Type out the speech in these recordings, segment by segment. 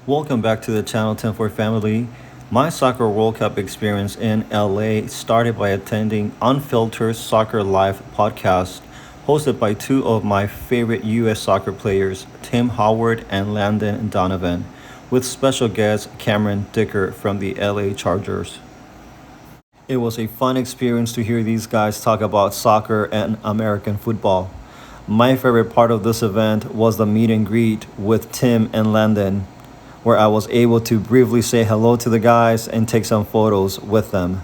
Welcome back to the Channel 10 for family. My Soccer World Cup experience in LA started by attending Unfiltered Soccer Live podcast, hosted by two of my favorite US soccer players, Tim Howard and Landon Donovan, with special guest Cameron Dicker from the LA Chargers. It was a fun experience to hear these guys talk about soccer and American football. My favorite part of this event was the meet and greet with Tim and Landon, where I was able to briefly say hello to the guys and take some photos with them.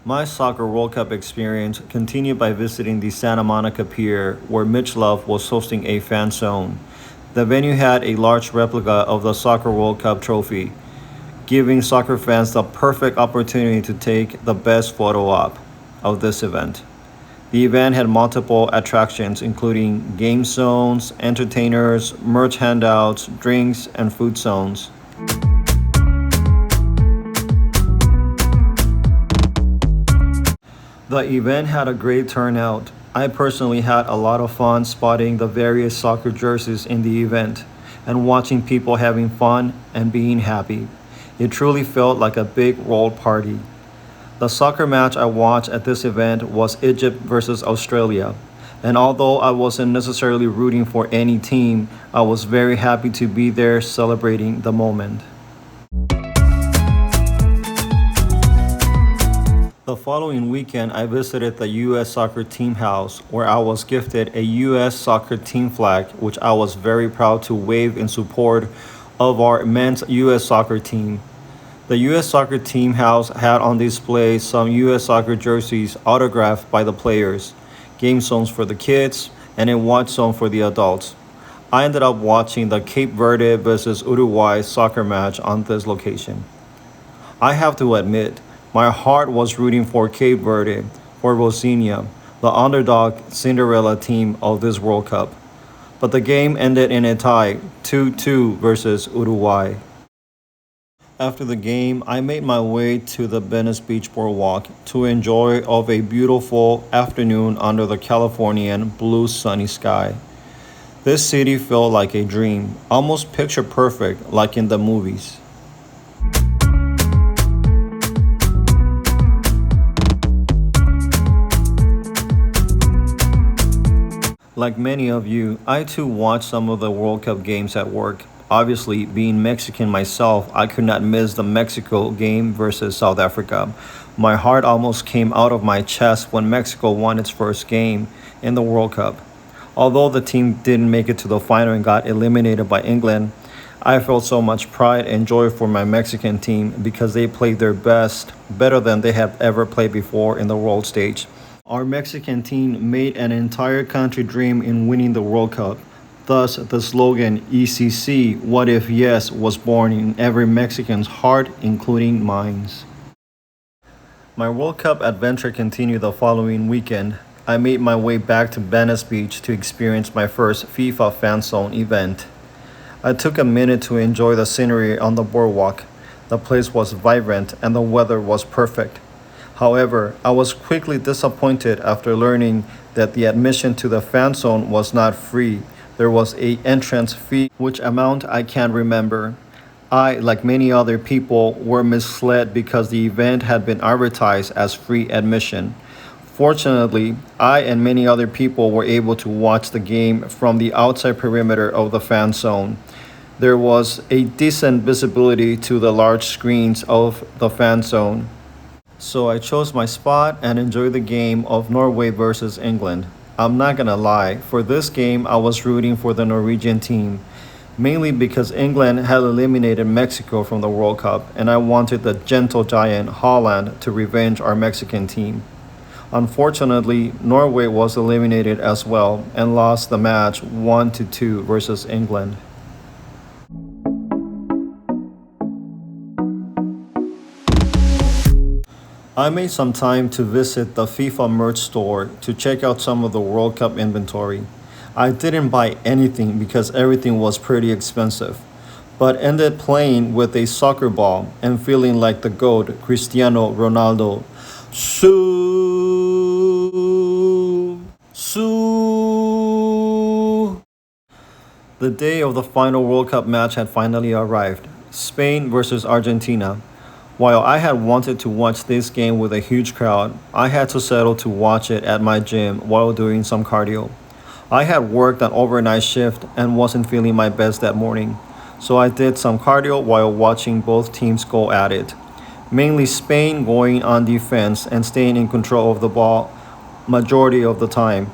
My Soccer World Cup experience continued by visiting the Santa Monica Pier, where Mitch Love was hosting a fan zone. The venue had a large replica of the Soccer World Cup trophy, giving soccer fans the perfect opportunity to take the best photo op of this event. The event had multiple attractions, including game zones, entertainers, merch handouts, drinks, and food zones. The event had a great turnout. I personally had a lot of fun spotting the various soccer jerseys in the event and watching people having fun and being happy. It truly felt like a big world party. The soccer match I watched at this event was Egypt versus Australia. And although I wasn't necessarily rooting for any team, I was very happy to be there celebrating the moment. The following weekend, I visited the U.S. soccer team house where I was gifted a U.S. soccer team flag, which I was very proud to wave in support of our men's U.S. soccer team. The U.S. soccer team house had on display some U.S. soccer jerseys autographed by the players, game zones for the kids, and a watch zone for the adults. I ended up watching the Cape Verde versus Uruguay soccer match on this location. I have to admit, my heart was rooting for Cape Verde, for Rosinha, the underdog Cinderella team of this World Cup. But the game ended in a tie, 2-2 versus Uruguay. After the game, I made my way to the Venice Beach boardwalk to enjoy of a beautiful afternoon under the Californian blue sunny sky. This city felt like a dream, almost picture perfect like in the movies. Like many of you, I too watched some of the World Cup games at work. Obviously, being Mexican myself, I could not miss the Mexico game versus South Africa. My heart almost came out of my chest when Mexico won its first game in the World Cup. Although the team didn't make it to the final and got eliminated by England, I felt so much pride and joy for my Mexican team because they played their best, better than they have ever played before in the world stage. Our Mexican team made an entire country dream in winning the World Cup. Thus, the slogan ECC, What If Yes, was born in every Mexican's heart, including mine. My World Cup adventure continued the following weekend. I made my way back to Venice Beach to experience my first FIFA Fan Zone event. I took a minute to enjoy the scenery on the boardwalk. The place was vibrant and the weather was perfect. However, I was quickly disappointed after learning that the admission to the fan zone was not free. There was an entrance fee, which amount I can't remember. I, like many other people, were misled because the event had been advertised as free admission. Fortunately, I and many other people were able to watch the game from the outside perimeter of the fan zone. There was a decent visibility to the large screens of the fan zone. So I chose my spot and enjoyed the game of Norway versus England. I'm not gonna lie, for this game I was rooting for the Norwegian team, mainly because England had eliminated Mexico from the World Cup and I wanted the gentle giant Holland to revenge our Mexican team. Unfortunately, Norway was eliminated as well and lost the match 1-2 versus England. I made some time to visit the FIFA merch store to check out some of the World Cup inventory. I didn't buy anything because everything was pretty expensive. but ended playing with a soccer ball and feeling like the GOAT, Cristiano Ronaldo. Sue! Sue! The day of the final World Cup match had finally arrived. Spain versus Argentina. While I had wanted to watch this game with a huge crowd, I had to settle to watch it at my gym while doing some cardio. I had worked an overnight shift and wasn't feeling my best that morning, so I did some cardio while watching both teams go at it. Mainly Spain going on defense and staying in control of the ball majority of the time,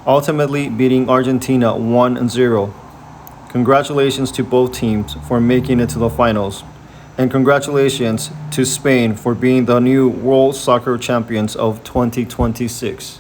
ultimately beating Argentina 1-0. Congratulations to both teams for making it to the finals. And congratulations to Spain for being the new World Soccer Champions of 2026.